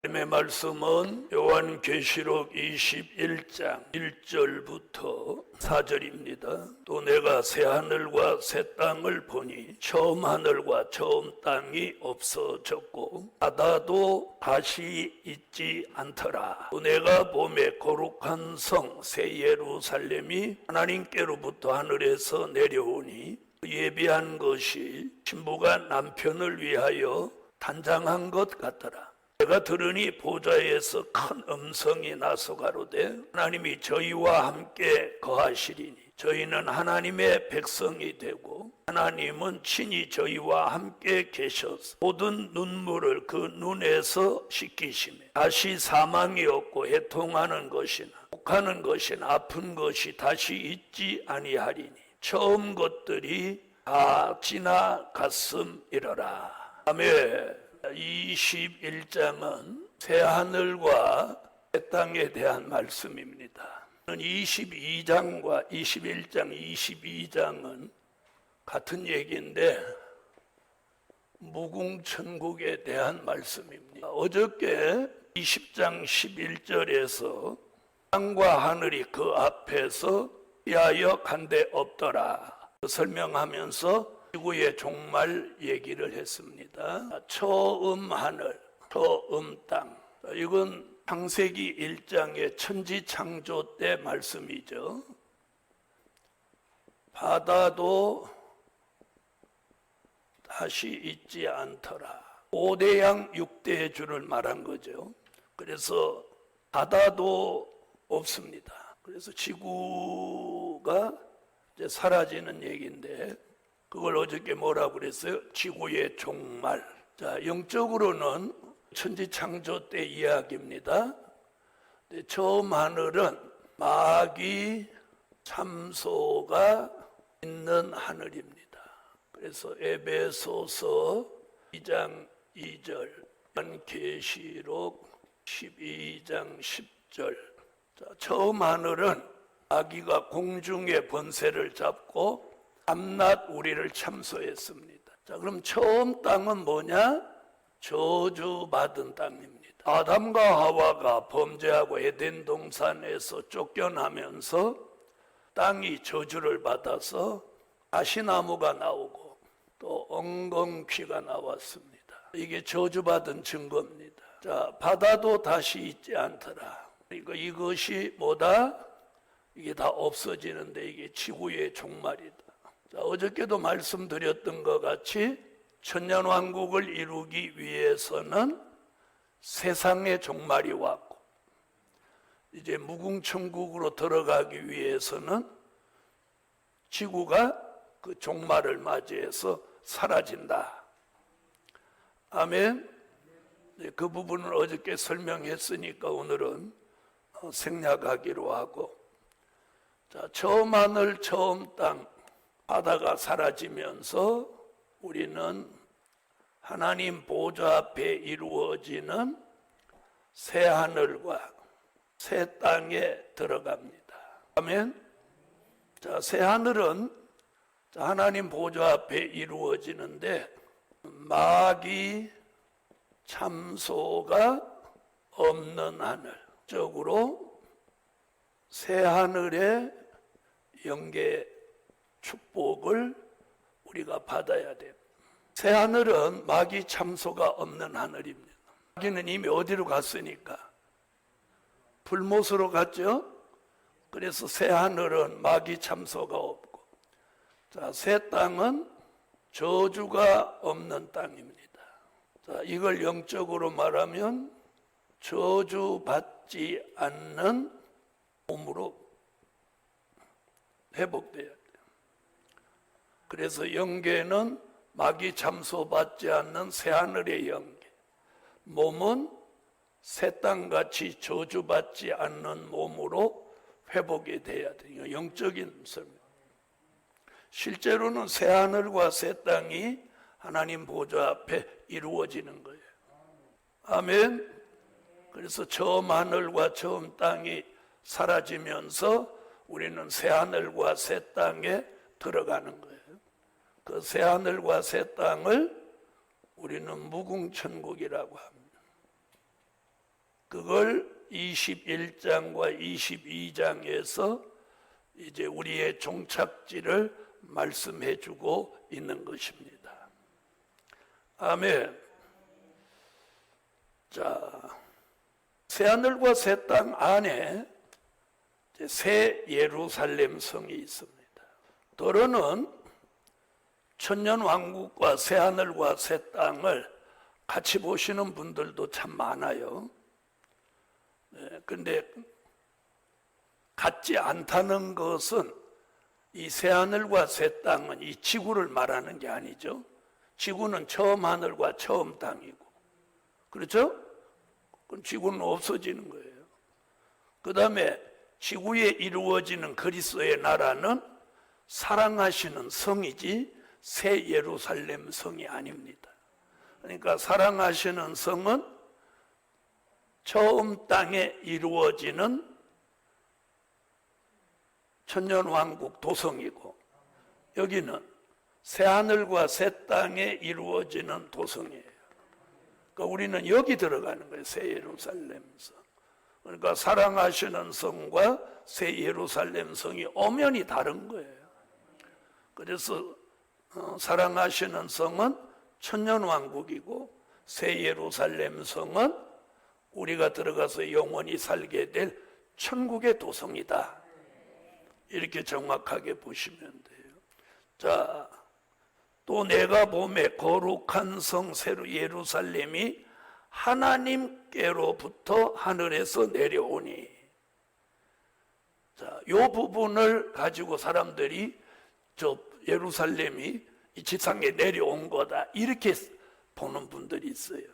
하나님의 말씀은 요한계시록 21장 1절부터 4절입니다. 또 내가 새 하늘과 새 땅을 보니 처음 하늘과 처음 땅이 없어졌고 바다도 다시 있지 않더라. 또 내가 보매 거룩한 성 새 예루살렘이 하나님께로부터 하늘에서 내려오니 예비한 것이 신부가 남편을 위하여 단장한 것 같더라. 내가 들으니 보좌에서 큰 음성이 나서 가로되 하나님이 저희와 함께 거하시리니 저희는 하나님의 백성이 되고 하나님은 친히 저희와 함께 계셔서 모든 눈물을 그 눈에서 씻기시매 다시 사망이 없고 애통하는 것이나 혹하는 것이나 아픈 것이 다시 있지 아니하리니 처음 것들이 다 지나갔음이러라. 아멘. 21장은 새하늘과 새 땅에 대한 말씀입니다. 22장과 21장, 22장은 같은 얘기인데 무궁천국에 대한 말씀입니다. 어저께 20장 11절에서 땅과 하늘이 그 앞에서 피하여 간데 없더라 설명하면서 지구의 종말 얘기를 했습니다. 처음 하늘, 처음 땅. 이건 창세기 1장의 천지창조 때 말씀이죠. 바다도 다시 있지 않더라. 5대양 6대주를 말한 거죠. 그래서 바다도 없습니다. 그래서 지구가 이제 사라지는 얘기인데 그걸 어저께 뭐라고 그랬어요? 지구의 종말. 자, 영적으로는 천지창조 때 이야기입니다. 근데 처음 하늘은 마귀 참소가 있는 하늘입니다. 그래서 에베소서 2장 2절, 계시록 12장 10절. 자, 처음 하늘은 마귀가 공중의 번세를 잡고 밤낮 우리를 참소했습니다. 자, 그럼 처음 땅은 뭐냐? 저주받은 땅입니다. 아담과 하와가 범죄하고 에덴 동산에서 쫓겨나면서 땅이 저주를 받아서 가시나무가 나오고 또 엉겅퀴가 나왔습니다. 이게 저주받은 증거입니다. 자, 바다도 다시 있지 않더라. 그러니까 이것이 뭐다? 이게 다 없어지는데 이게 지구의 종말이다. 자, 어저께도 말씀드렸던 것 같이 천년왕국을 이루기 위해서는 세상의 종말이 왔고 이제 무궁천국으로 들어가기 위해서는 지구가 그 종말을 맞이해서 사라진다. 아멘. 그 부분을 어저께 설명했으니까 오늘은 생략하기로 하고, 자, 처음 하늘 처음 땅 바다가 사라지면서 우리는 하나님 보좌 앞에 이루어지는 새 하늘과 새 땅에 들어갑니다. 아멘. 자, 새 하늘은 하나님 보좌 앞에 이루어지는데 마귀 참소가 없는 하늘, 적으로 새 하늘의 영계 축복을 우리가 받아야 돼요. 새 하늘은 마귀 참소가 없는 하늘입니다. 마귀는 이미 어디로 갔으니까? 불못으로 갔죠? 그래서 새 하늘은 마귀 참소가 없고, 자, 새 땅은 저주가 없는 땅입니다. 자, 이걸 영적으로 말하면 저주받지 않는 몸으로 회복돼야 돼요. 그래서 영계는 마귀 참소받지 않는 새하늘의 영계, 몸은 새 땅같이 저주받지 않는 몸으로 회복이 돼야 돼요. 영적인 설명. 실제로는 새하늘과 새 땅이 하나님 보좌 앞에 이루어지는 거예요. 아멘. 그래서 처음 하늘과 처음 땅이 사라지면서 우리는 새하늘과 새 땅에 들어가는 거예요. 그 새하늘과 새 땅을 우리는 무궁천국이라고 합니다. 그걸 21장과 22장에서 이제 우리의 종착지를 말씀해 주고 있는 것입니다. 아멘. 자, 새하늘과 새 땅 안에 새 예루살렘 성이 있습니다. 더러는 천년왕국과 새하늘과 새 땅을 같이 보시는 분들도 참 많아요. 그런데 같지 않다는 것은 이 새하늘과 새 땅은 이 지구를 말하는 게 아니죠. 지구는 처음 하늘과 처음 땅이고, 그렇죠? 그럼 지구는 없어지는 거예요. 그 다음에 지구에 이루어지는 그리스도의 나라는 사랑하시는 성이지 새 예루살렘 성이 아닙니다. 그러니까 사랑하시는 성은 처음 땅에 이루어지는 천년왕국 도성이고, 여기는 새하늘과 새 땅에 이루어지는 도성이에요. 그러니까 우리는 여기 들어가는 거예요. 새 예루살렘 성. 그러니까 사랑하시는 성과 새 예루살렘 성이 엄연히 다른 거예요. 그래서 사랑하시는 성은 천년왕국이고 새 예루살렘 성은 우리가 들어가서 영원히 살게 될 천국의 도성이다. 이렇게 정확하게 보시면 돼요. 자, 또 내가 보매 거룩한 성 새로 예루살렘이 하나님께로부터 하늘에서 내려오니. 자, 이 부분을 가지고 사람들이 저 예루살렘이 이 지상에 내려온 거다 이렇게 보는 분들이 있어요.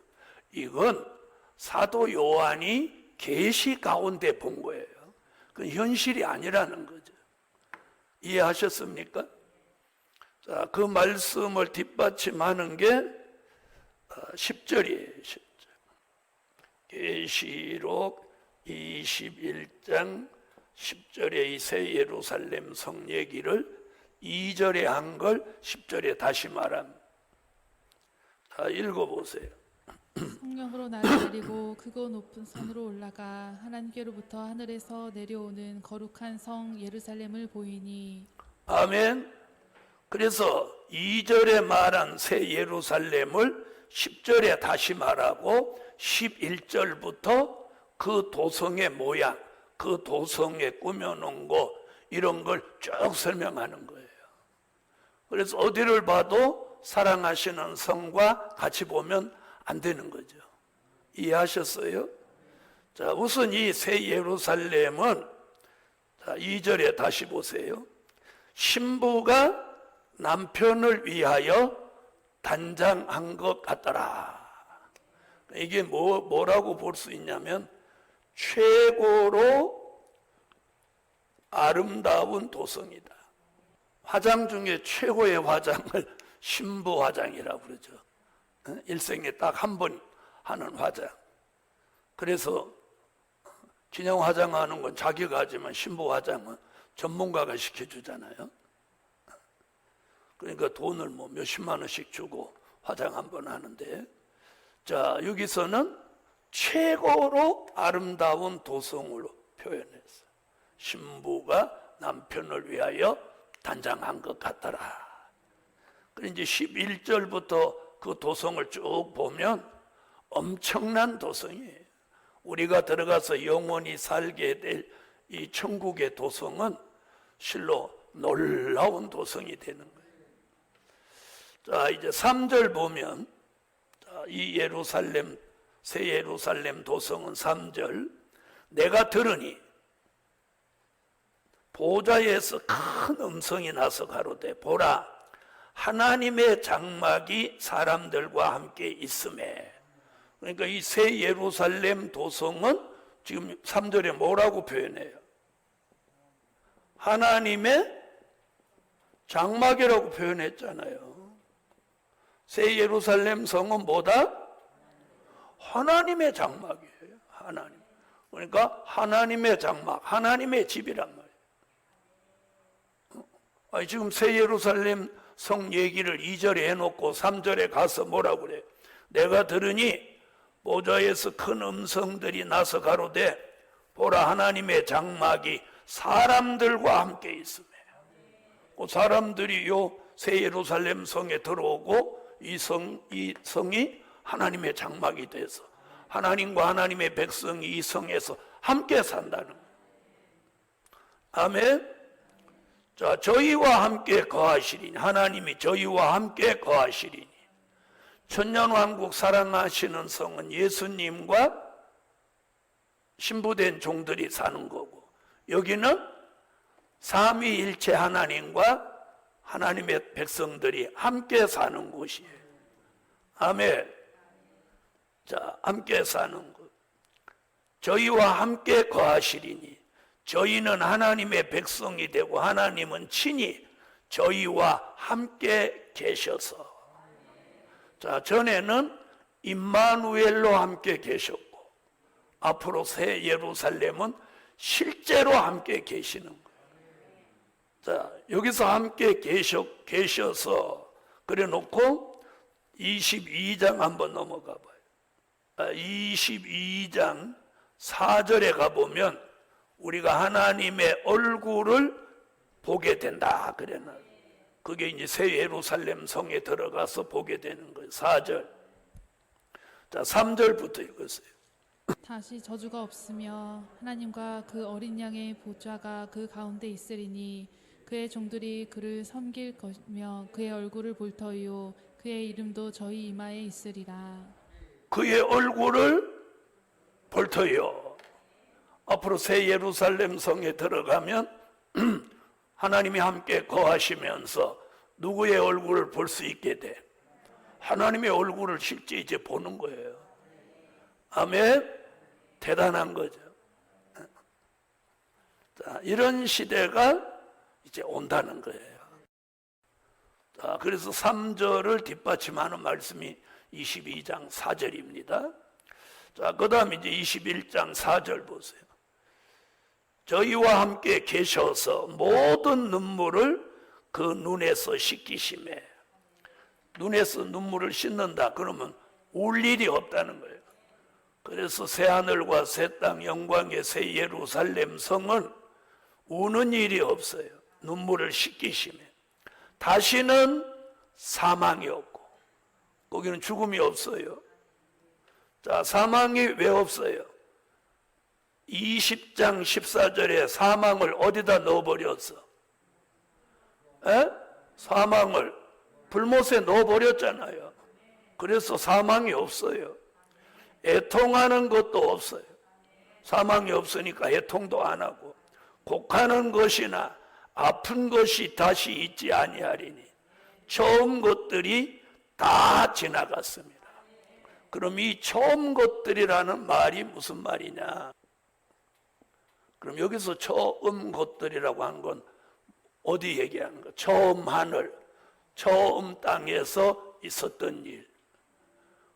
이건 사도 요한이 계시 가운데 본 거예요. 그건 현실이 아니라는 거죠. 이해하셨습니까? 자, 그 말씀을 뒷받침하는 게 10절이에요. 10절. 계시록 21장 10절에 이 새 예루살렘 성 얘기를 2절에 한 걸 10절에 다시 말합니다. 자, 읽어보세요. 성령으로 나를 데리고 크고 높은 산으로 올라가 하나님께로부터 하늘에서 내려오는 거룩한 성 예루살렘을 보이니. 아멘. 그래서 2절에 말한 새 예루살렘을 10절에 다시 말하고 11절부터 그 도성의 모양, 그 도성에 꾸며놓은 거 이런 걸 쭉 설명하는 거예요. 그래서 어디를 봐도 사랑하시는 성과 같이 보면 안 되는 거죠. 이해하셨어요? 자, 우선 이 새 예루살렘은 자, 2절에 다시 보세요. 신부가 남편을 위하여 단장한 것 같더라. 이게 뭐라고 볼 수 있냐면 최고로 아름다운 도성이다. 화장 중에 최고의 화장을 신부 화장이라고 그러죠. 일생에 딱 한 번 하는 화장. 그래서 기념 화장하는 건 자기가 하지만 신부 화장은 전문가가 시켜주잖아요. 그러니까 돈을 뭐 몇십만 원씩 주고 화장 한 번 하는데, 자, 여기서는 최고로 아름다운 도성으로 표현했어요. 신부가 남편을 위하여 단장한 것 같더라. 그리고 이제 11절부터 그 도성을 쭉 보면 엄청난 도성이에요. 우리가 들어가서 영원히 살게 될 이 천국의 도성은 실로 놀라운 도성이 되는 거예요. 자, 이제 3절 보면 이 예루살렘, 새 예루살렘 도성은 3절, 내가 들으니 보좌에서 큰 음성이 나서 가로되 보라 하나님의 장막이 사람들과 함께 있음에. 그러니까 이 새 예루살렘 도성은 지금 3절에 뭐라고 표현해요? 하나님의 장막이라고 표현했잖아요. 새 예루살렘 성은 뭐다? 하나님의 장막이에요. 하나님. 그러니까 하나님의 장막, 하나님의 집이란 말이에요. 아니, 지금 새 예루살렘 성 얘기를 2절에 해놓고 3절에 가서 뭐라고 그래? 내가 들으니 보좌에서 큰 음성들이 나서 가로되 보라 하나님의 장막이 사람들과 함께 있으며, 그 사람들이 요 새 예루살렘 성에 들어오고 이 성이 하나님의 장막이 돼서 하나님과 하나님의 백성이 이 성에서 함께 산다는 거예요. 아멘. 자, 저희와 함께 거하시리니, 하나님이 저희와 함께 거하시리니. 천년왕국 사랑하시는 성은 예수님과 신부된 종들이 사는 거고, 여기는 삼위일체 하나님과 하나님의 백성들이 함께 사는 곳이에요. 아멘. 자, 함께 사는 곳. 저희와 함께 거하시리니, 저희는 하나님의 백성이 되고 하나님은 친히 저희와 함께 계셔서. 자, 전에는 임마누엘로 함께 계셨고 앞으로 새 예루살렘은 실제로 함께 계시는 거예요. 자, 여기서 함께 계셔서 그래 놓고 22장 한번 넘어가 봐요. 22장 4절에 가보면 우리가 하나님의 얼굴을 보게 된다 그래나, 그게 이제 새 예루살렘 성에 들어가서 보게 되는 거예요. 4절. 자, 3절부터 읽으세요. 다시 저주가 없으며 하나님과 그 어린 양의 보좌가 그 가운데 있으리니 그의 종들이 그를 섬길 것이며 그의 얼굴을 볼 터이요 그의 이름도 저희 이마에 있으리라. 그의 얼굴을 볼 터이요. 앞으로 새 예루살렘 성에 들어가면 하나님이 함께 거하시면서 누구의 얼굴을 볼 수 있게 돼? 하나님의 얼굴을 실제 이제 보는 거예요. 아멘. 대단한 거죠. 자, 이런 시대가 이제 온다는 거예요. 자, 그래서 3절을 뒷받침하는 말씀이 22장 4절입니다. 자, 그 다음 이제 21장 4절 보세요. 저희와 함께 계셔서 모든 눈물을 그 눈에서 씻기심에. 눈에서 눈물을 씻는다 그러면 울 일이 없다는 거예요. 그래서 새하늘과 새 땅 영광의 새 예루살렘 성은 우는 일이 없어요. 눈물을 씻기심에. 다시는 사망이 없고, 거기는 죽음이 없어요. 자, 사망이 왜 없어요? 20장 14절에 사망을 어디다 넣어버렸어? 사망을 불못에 넣어버렸잖아요. 그래서 사망이 없어요. 애통하는 것도 없어요. 사망이 없으니까 애통도 안 하고, 곡하는 것이나 아픈 것이 다시 있지 아니하리니 처음 것들이 다 지나갔습니다. 그럼 이 처음 것들이라는 말이 무슨 말이냐? 그럼 여기서 처음 것들이라고 한 건 어디 얘기하는 거? 처음 하늘, 처음 땅에서 있었던 일.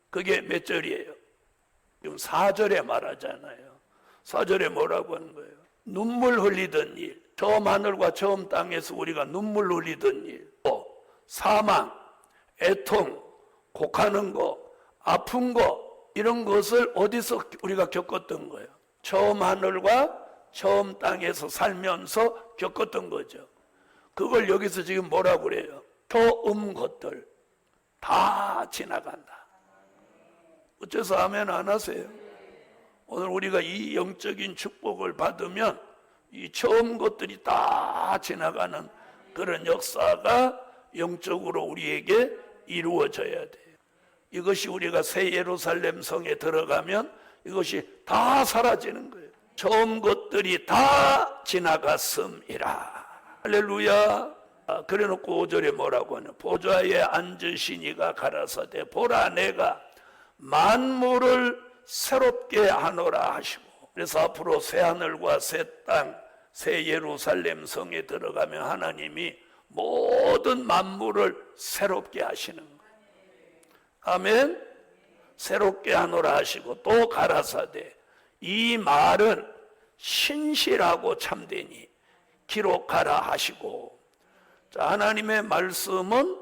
그게 몇 절이에요? 지금 4절에 말하잖아요. 4절에 뭐라고 하는 거예요? 눈물 흘리던 일. 처음 하늘과 처음 땅에서 우리가 눈물 흘리던 일. 또 사망, 애통, 곡하는 거, 아픈 거, 이런 것을 어디서 우리가 겪었던 거예요? 처음 하늘과 처음 땅에서 살면서 겪었던 거죠. 그걸 여기서 지금 뭐라고 그래요? 처음 것들 다 지나간다. 어째서 아멘 안 하세요? 오늘 우리가 이 영적인 축복을 받으면 이 처음 것들이 다 지나가는 그런 역사가 영적으로 우리에게 이루어져야 돼요. 이것이 우리가 새 예루살렘 성에 들어가면 이것이 다 사라지는 거예요. 처음 것들이 다 지나갔음이라. 할렐루야. 그래 놓고 5절에 뭐라고 하냐? 보좌에 앉으신 이가 가라사대 보라 내가 만물을 새롭게 하노라 하시고. 그래서 앞으로 새하늘과 새 땅, 새 예루살렘 성에 들어가면 하나님이 모든 만물을 새롭게 하시는 거예요. 아멘. 새롭게 하노라 하시고 또 가라사대 이 말은 신실하고 참되니 기록하라 하시고. 자, 하나님의 말씀은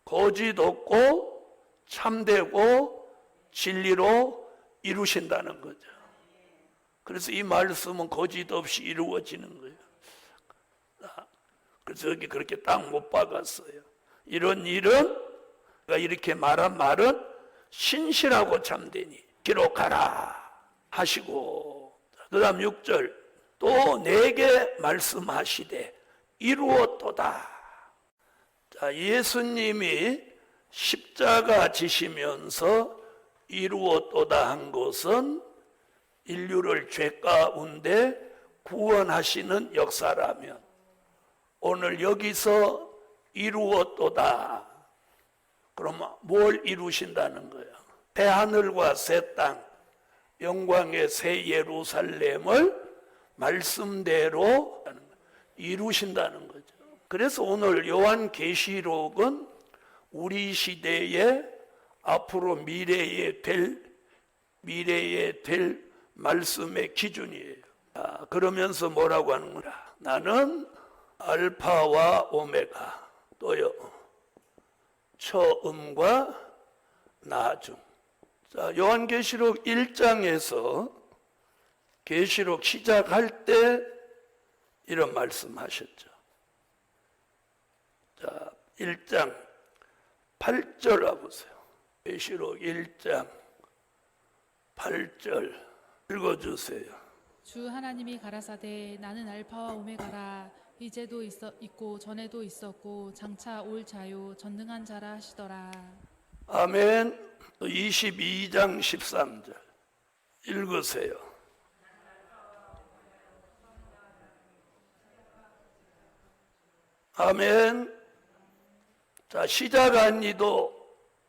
거짓 없고 참되고 진리로 이루신다는 거죠. 그래서 이 말씀은 거짓 없이 이루어지는 거예요. 그래서 여기 그렇게 딱 못 박았어요. 이런 일은 이렇게 말한 말은 신실하고 참되니 기록하라 하시고, 그 다음 6절 또 내게 말씀하시되 이루었도다. 자, 예수님이 십자가 지시면서 이루었도다 한 것은 인류를 죄 가운데 구원하시는 역사라면 오늘 여기서 이루었도다. 그러면 뭘 이루신다는 거예요? 새 하늘과 새 땅, 영광의 새 예루살렘을 말씀대로 이루신다는 거죠. 그래서 오늘 요한계시록은 우리 시대에 앞으로 미래에 될 말씀의 기준이에요. 그러면서 뭐라고 하는 거야? 나는 알파와 오메가, 또요 처음과 나중. 자, 요한계시록 1장에서 계시록 시작할 때 이런 말씀하셨죠. 자, 1장 8절 와보세요. 계시록 1장 8절 읽어주세요. 주 하나님이 가라사대 나는 알파와 오메가라. 이제도 있고 전에도 있었고 장차 올 자요 전능한 자라 하시더라. 아멘. 22장 13절 읽으세요. 아멘. 자, 시작한 이도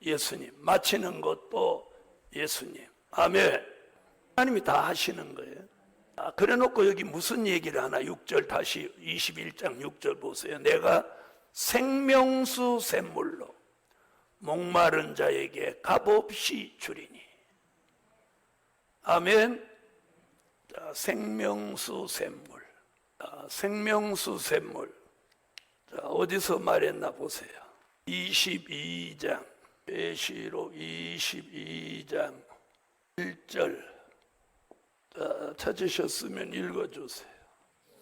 예수님, 마치는 것도 예수님. 아멘. 하나님이 다 하시는 거예요. 그래 놓고 여기 무슨 얘기를 하나? 6절 다시 21장 6절 보세요. 내가 생명수 샘물로 목마른 자에게 값없이 주리니. 아멘. 자, 생명수 샘물. 생명수 샘물. 자, 어디서 말했나 보세요. 22장, 계시록 22장 1절. 찾으셨으면 읽어주세요.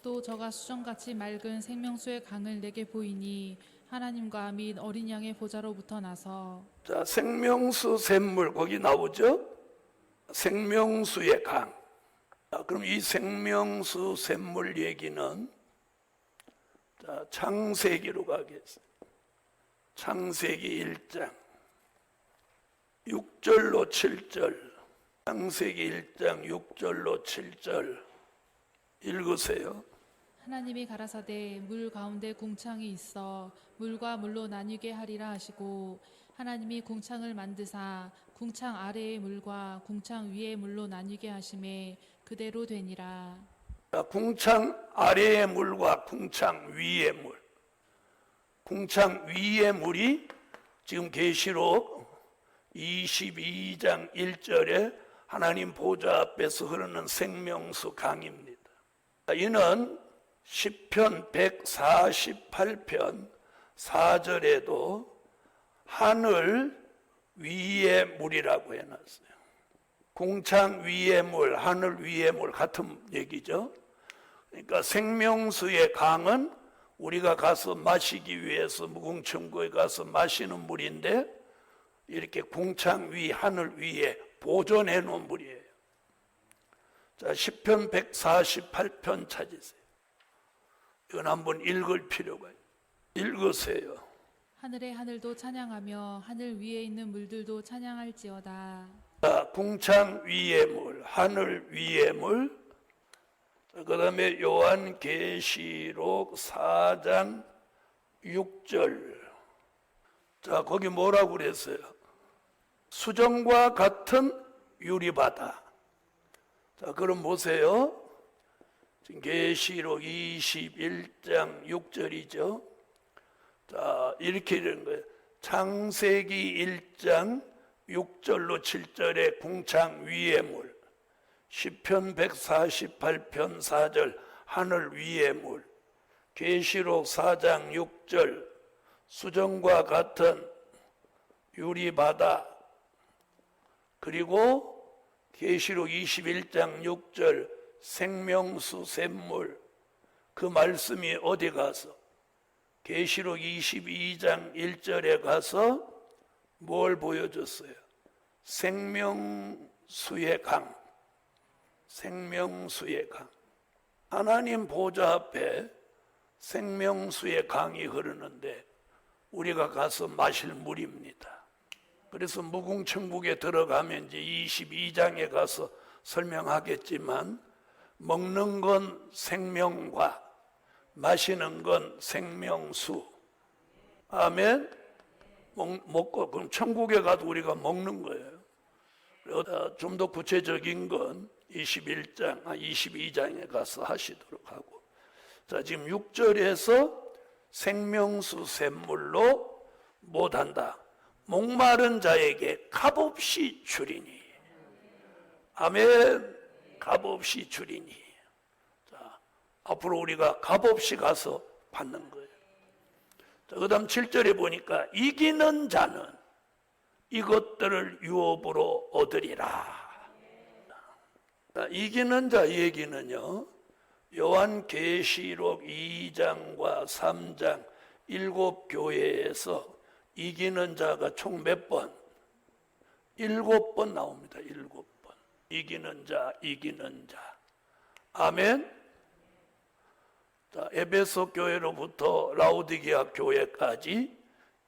또 저가 수정같이 맑은 생명수의 강을 내게 보이니 하나님과 및 어린 양의 보좌로부터 나서. 자, 생명수 샘물 거기 나오죠? 생명수의 강. 그럼 이 생명수 샘물 얘기는 자, 창세기로 가겠습니다. 창세기 1장 6절로 7절. 창세기 1장 6절로 7절 읽으세요. 하나님이 가라사대 물 가운데 궁창이 있어 물과 물로 나뉘게 하리라 하시고, 하나님이 궁창을 만드사 궁창 아래의 물과 궁창 위의 물로 나뉘게 하심에 그대로 되니라. 궁창 아래의 물과 궁창 위의 물. 궁창 위의 물이 지금 계시록 22장 1절에 하나님 보좌 앞에서 흐르는 생명수 강입니다. 이는 시편 148편 4절에도 하늘 위의 물이라고 해놨어요. 궁창 위의 물, 하늘 위의 물 같은 얘기죠. 그러니까 생명수의 강은 우리가 가서 마시기 위해서 무궁천구에 가서 마시는 물인데, 이렇게 궁창 위, 하늘 위에 보존해 놓은 물이에요. 자, 시편 148편 찾으세요. 이건 한번 읽을 필요가 있어요. 읽으세요. 하늘의 하늘도 찬양하며 하늘 위에 있는 물들도 찬양할지어다. 자, 궁창 위의 물, 하늘 위의 물. 그 다음에 요한계시록 4장 6절. 자, 거기 뭐라고 그랬어요? 수정과 같은 유리바다. 자, 그럼 보세요. 지금 계시록 21장 6절이죠. 자, 이렇게 되는 거예요. 창세기 1장 6절로 7절의 궁창 위의 물, 시편 148편 4절 하늘 위의 물, 계시록 4장 6절 수정과 같은 유리바다, 그리고 계시록 21장 6절 생명수 샘물, 그 말씀이 어디 가서 계시록 22장 1절에 가서 뭘 보여줬어요? 생명수의 강, 생명수의 강. 하나님 보좌 앞에 생명수의 강이 흐르는데 우리가 가서 마실 물입니다. 그래서 무궁천국에 들어가면 이제 22장에 가서 설명하겠지만, 먹는 건 생명과 마시는 건 생명수. 아멘. 먹고 그럼 천국에 가도 우리가 먹는 거예요. 좀 더 구체적인 건 22장에 가서 하시도록 하고. 자, 지금 6절에서 생명수 샘물로 못한다. 목마른 자에게 값없이 주리니. 아멘. 값없이 주리니. 자, 앞으로 우리가 값없이 가서 받는 거예요. 자, 그 다음 7절에 보니까 이기는 자는 이것들을 유업으로 얻으리라. 자, 이기는 자 얘기는요, 요한계시록 2장과 3장 7교회에서 이기는 자가 총 몇 번? 7번 나옵니다. 7번. 이기는 자, 이기는 자. 아멘. 자, 에베소 교회로부터 라오디게아 교회까지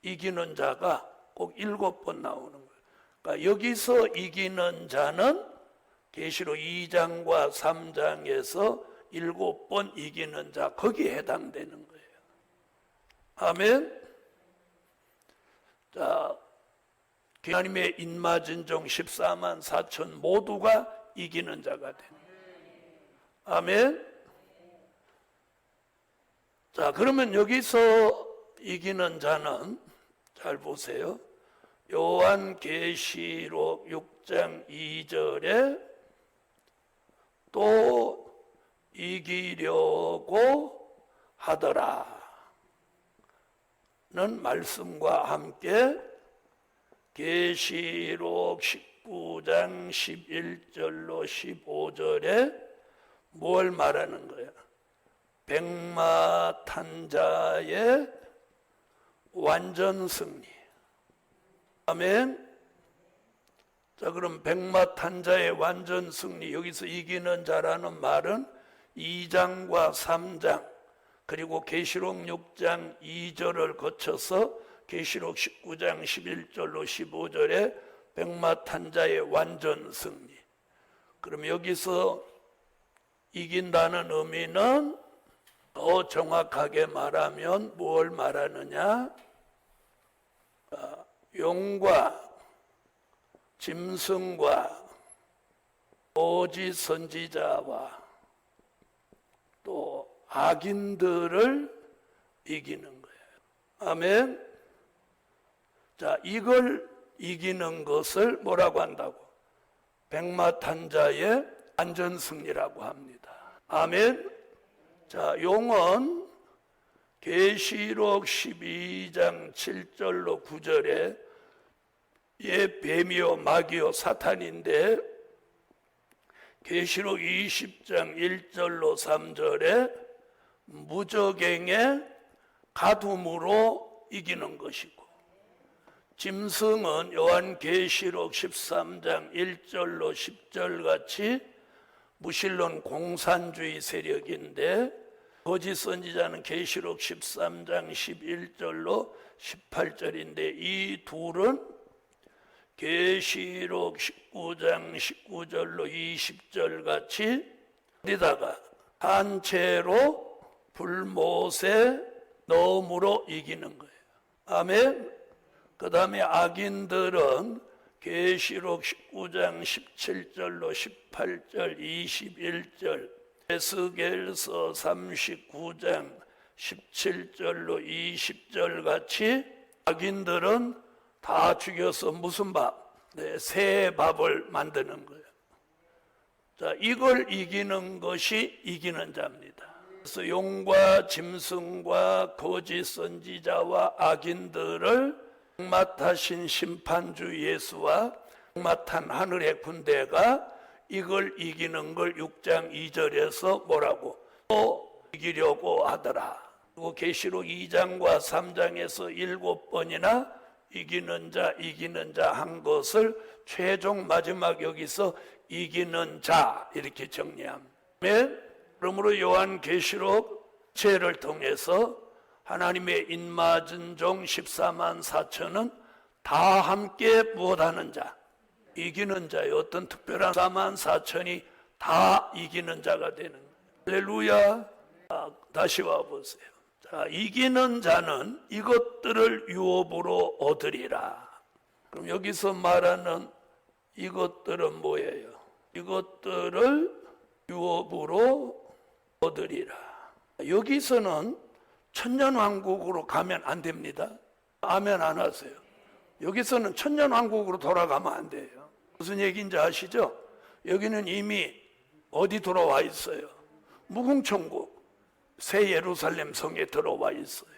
이기는 자가 꼭 7번 나오는 거예요. 그러니까 여기서 이기는 자는 계시록 2장과 3장에서 7번 이기는 자, 거기에 해당되는 거예요. 아멘. 자, 하나님의 인마진종 14만 4천 모두가 이기는 자가 됩니다. 아멘. 자, 그러면 여기서 이기는 자는 잘 보세요. 요한계시록 6장 2절에 또 이기려고 하더라 는 말씀과 함께 계시록 19장 11절로 15절에 뭘 말하는 거예요? 백마탄자의 완전 승리. 아멘. 자, 그럼 백마탄자의 완전 승리, 여기서 이기는 자라는 말은 2장과 3장 그리고 계시록 6장 2절을 거쳐서 계시록 19장 11절로 15절에 백마탄자의 완전 승리. 그럼 여기서 이긴다는 의미는 더 정확하게 말하면 뭘 말하느냐? 용과 짐승과 거짓 선지자와 또 악인들을 이기는 거예요. 아멘. 자, 이걸 이기는 것을 뭐라고 한다고? 백마탄자의 완전 승리라고 합니다. 아멘. 자, 용은 계시록 12장 7절로 9절에 뱀이요 마귀요 사탄인데, 계시록 20장 1절로 3절에 무적행의 가둠으로 이기는 것이고, 짐승은 요한계시록 13장 1절로 10절 같이 무신론 공산주의 세력인데, 거짓 선지자는 계시록 13장 11절로 18절인데, 이 둘은 계시록 19장 19절로 20절 같이 어디다가 단체로 불못에 넣음으로 이기는 거예요. 아멘. 그 다음에 악인들은 계시록 19장 17절로 18절 21절, 에스겔서 39장 17절로 20절 같이 악인들은 다 죽여서 무슨 밥? 네, 새 밥을 만드는 거예요. 자, 이걸 이기는 것이 이기는 자입니다. 그래서 용과 짐승과 거짓 선지자와 악인들을 백마타신 심판주 예수와 백마탄 하늘의 군대가 이걸 이기는 걸 6장 2절에서 뭐라고? 또 이기려고 하더라. 그리고 계시록 2장과 3장에서 7번이나 이기는 자 한 것을 최종 마지막 여기서 이기는 자 이렇게 정리합니다. 그러므로 요한계시록 죄를 통해서 하나님의 인맞은 종 14만 4천은 다 함께 무엇하는 자? 이기는 자의 어떤 특별한 14만 4천이 다 이기는 자가 되는 거예요. 할렐루야. 다시 와보세요. 자, 이기는 자는 이것들을 유업으로 얻으리라. 그럼 여기서 말하는 이것들은 뭐예요? 이것들을 유업으로 얻으리라. 여기서는 천년왕국으로 가면 안 됩니다. 아멘 안 하세요. 여기서는 천년왕국으로 돌아가면 안 돼요. 무슨 얘기인지 아시죠? 여기는 이미 어디 들어와 있어요? 무궁천국 새 예루살렘 성에 들어와 있어요.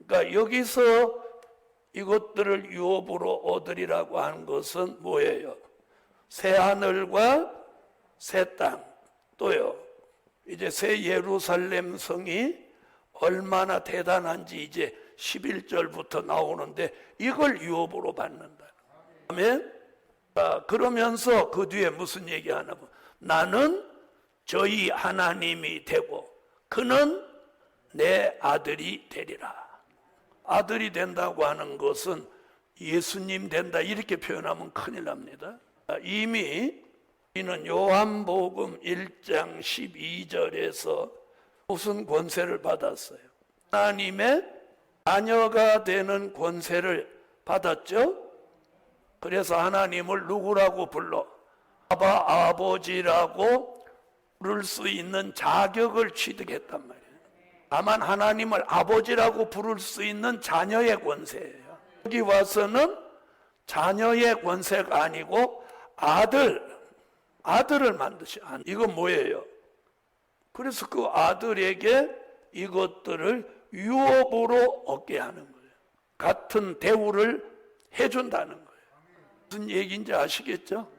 그러니까 여기서 이것들을 유업으로 얻으리라고 하는 것은 뭐예요? 새 하늘과 새 땅, 또요 이제 새 예루살렘 성이 얼마나 대단한지 이제 11절부터 나오는데 이걸 유업으로 받는다. 아멘. 그러면서 그 뒤에 무슨 얘기하나 봐. 나는 저희 하나님이 되고 그는 내 아들이 되리라. 아들이 된다고 하는 것은 예수님 된다 이렇게 표현하면 큰일 납니다. 이미 이는 요한복음 1장 12절에서 무슨 권세를 받았어요? 하나님의 자녀가 되는 권세를 받았죠? 그래서 하나님을 누구라고 불러? 아버지라고 부를 수 있는 자격을 취득했단 말이에요. 다만 하나님을 아버지라고 부를 수 있는 자녀의 권세예요. 여기 와서는 자녀의 권세가 아니고 아들을 만드시. 이건 뭐예요? 그래서 그 아들에게 이것들을 유업으로 얻게 하는 거예요. 같은 대우를 해준다는 거예요. 무슨 얘기인지 아시겠죠?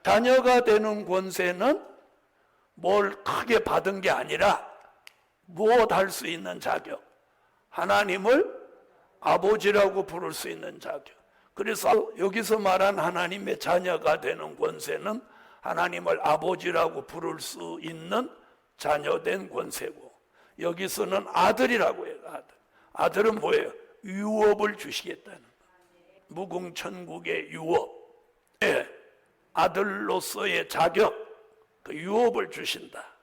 자녀가 되는 권세는 뭘 크게 받은 게 아니라 무엇 할 수 있는 자격, 하나님을 아버지라고 부를 수 있는 자격. 그래서 여기서 말한 하나님의 자녀가 되는 권세는 하나님을 아버지라고 부를 수 있는 자녀된 권세고, 여기서는 아들이라고 해요. 아들은 뭐예요? 유업을 주시겠다는 거예요. 무궁천국의 유업, 아들로서의 자격, 그 유업을 주신다.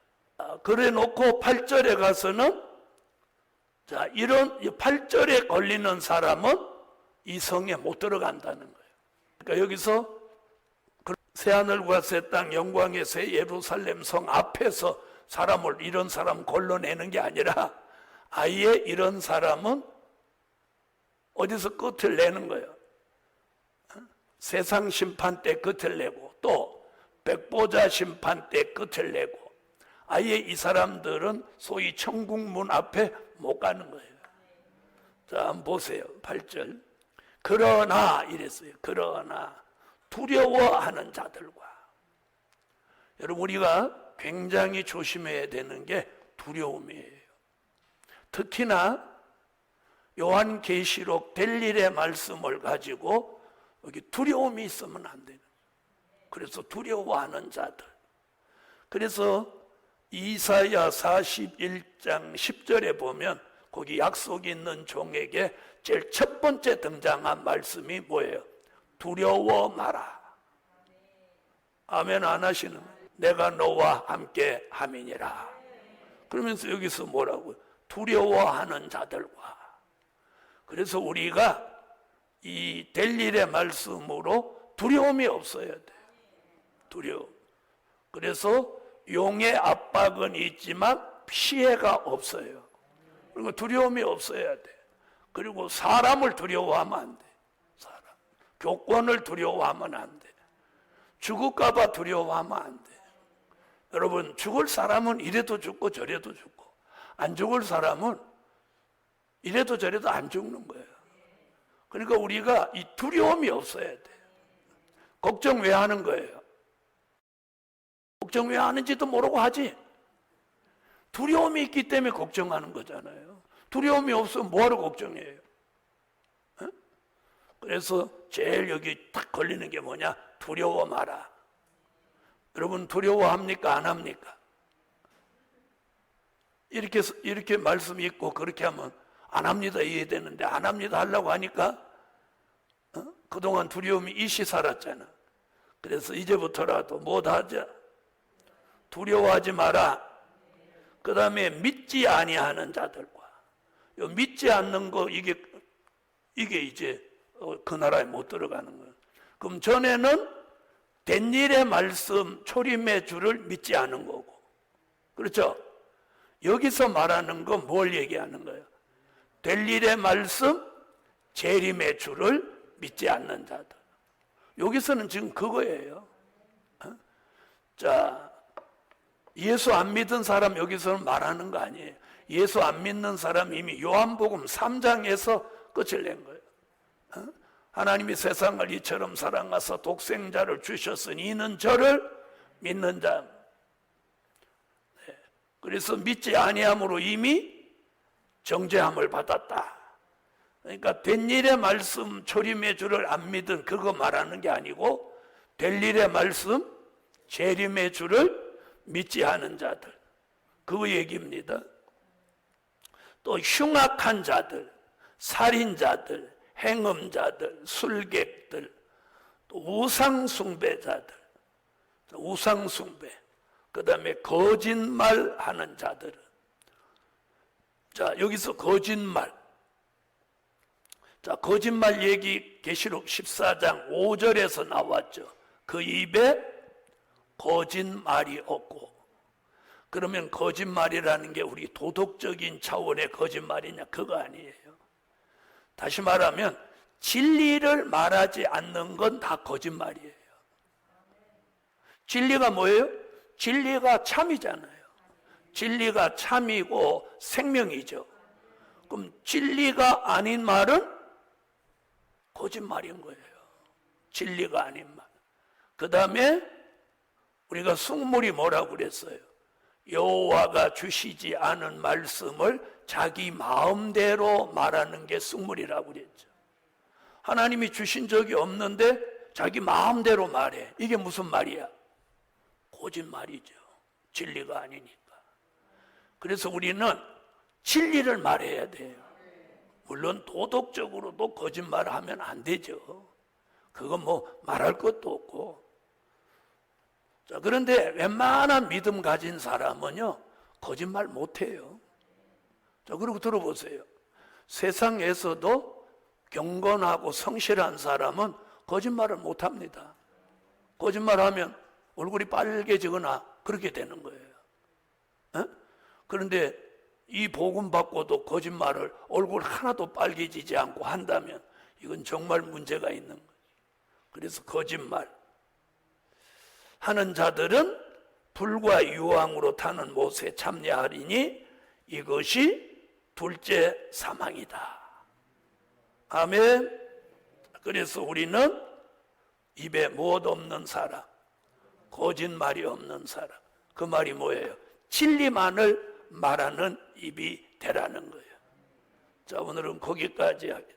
그래 놓고 8절에 가서는 자, 이런 8절에 걸리는 사람은 이 성에 못 들어간다는 거예요. 그러니까 여기서 새하늘과 새 땅 영광의 새 예루살렘 성 앞에서 이런 사람 걸러내는 게 아니라 아예 이런 사람은 어디서 끝을 내는 거예요. 세상 심판 때 끝을 내고 또 백보자 심판 때 끝을 내고 아예 이 사람들은 소위 천국 문 앞에 못 가는 거예요. 자, 한번 보세요. 8절. 그러나 이랬어요. 그러나 두려워하는 자들과. 여러분, 우리가 굉장히 조심해야 되는 게 두려움이에요. 특히나 요한계시록 될 일의 말씀을 가지고 여기 두려움이 있으면 안 되는 거예요. 그래서 두려워하는 자들. 그래서 이사야 41장 10절에 보면 거기 약속이 있는 종에게 제일 첫 번째 등장한 말씀이 뭐예요? 두려워 마라. 아멘 안 하시는 거예요? 내가 너와 함께 함이니라. 그러면서 여기서 뭐라고요? 두려워하는 자들과. 그래서 우리가 이 될 일의 말씀으로 두려움이 없어야 돼. 두려움. 그래서 용의 압박은 있지만 피해가 없어요. 그리고 두려움이 없어야 돼. 그리고 사람을 두려워하면 안 돼. 교권을 두려워하면 안 돼. 죽을까 봐 두려워하면 안 돼. 여러분, 죽을 사람은 이래도 죽고 저래도 죽고, 안 죽을 사람은 이래도 저래도 안 죽는 거예요. 그러니까 우리가 이 두려움이 없어야 돼. 걱정 왜 하는 거예요? 걱정 왜 하는지도 모르고 하지. 두려움이 있기 때문에 걱정하는 거잖아요. 두려움이 없으면 뭐하러 걱정해요? 어? 그래서 제일 여기 딱 걸리는 게 뭐냐? 두려워 마라. 여러분 두려워합니까? 안 합니까? 이렇게 말씀이 있고 그렇게 하면 안 합니다 이해되는데 안 합니다 하려고 하니까 그동안 두려움이 일시 살았잖아. 그래서 이제부터라도 못하자. 두려워하지 마라. 그 다음에 믿지 아니하는 자들과 요 믿지 않는 거 이게 이제 그 나라에 못 들어가는 거예요. 그럼 전에는 된 일의 말씀 초림의 주를 믿지 않은 거고, 그렇죠? 여기서 말하는 건 뭘 얘기하는 거예요? 될 일의 말씀 재림의 주를 믿지 않는 자들. 여기서는 지금 그거예요. 자, 예수 안 믿은 사람 여기서는 말하는 거 아니에요. 예수 안 믿는 사람 이미 요한복음 3장에서 끝을 낸 거예요. 하나님이 세상을 이처럼 사랑하사 독생자를 주셨으니 이는 저를 믿는 자. 네. 그래서 믿지 아니함으로 이미 정죄함을 받았다. 그러니까 된 일의 말씀 초림의 주를 안 믿은 그거 말하는 게 아니고 될 일의 말씀 재림의 주를 믿지 않은 자들, 그 얘기입니다. 또 흉악한 자들, 살인자들, 행음자들, 술객들, 또 우상숭배자들, 우상숭배, 그 다음에 거짓말하는 자들은, 자 여기서 거짓말, 자 거짓말 얘기 계시록 14장 5절에서 나왔죠. 그 입에 거짓말이 없고. 그러면 거짓말이라는 게 우리 도덕적인 차원의 거짓말이냐? 그거 아니에요. 다시 말하면 진리를 말하지 않는 건 다 거짓말이에요. 진리가 뭐예요? 진리가 참이잖아요. 진리가 참이고 생명이죠. 그럼 진리가 아닌 말은 거짓말인 거예요. 진리가 아닌 말. 그 다음에 우리가 숙물이 뭐라고 그랬어요? 여호와가 주시지 않은 말씀을 자기 마음대로 말하는 게 숙물이라고 그랬죠. 하나님이 주신 적이 없는데 자기 마음대로 말해. 이게 무슨 말이야? 거짓말이죠. 진리가 아니니까. 그래서 우리는 진리를 말해야 돼요. 물론 도덕적으로도 거짓말을 하면 안 되죠. 그건 뭐 말할 것도 없고. 자, 그런데 웬만한 믿음 가진 사람은요 거짓말 못해요. 자, 그리고 들어보세요. 세상에서도 경건하고 성실한 사람은 거짓말을 못합니다. 거짓말하면 얼굴이 빨개지거나 그렇게 되는 거예요. 그런데 이 복음 받고도 거짓말을 얼굴 하나도 빨개지지 않고 한다면 이건 정말 문제가 있는 거예요. 그래서 거짓말 하는 자들은 불과 유황으로 타는 못에 참여하리니 이것이 둘째 사망이다. 아멘. 그래서 우리는 입에 못 없는 사람, 거짓말이 없는 사람, 그 말이 뭐예요? 진리만을 말하는 입이 되라는 거예요. 자, 오늘은 거기까지 하겠습니다.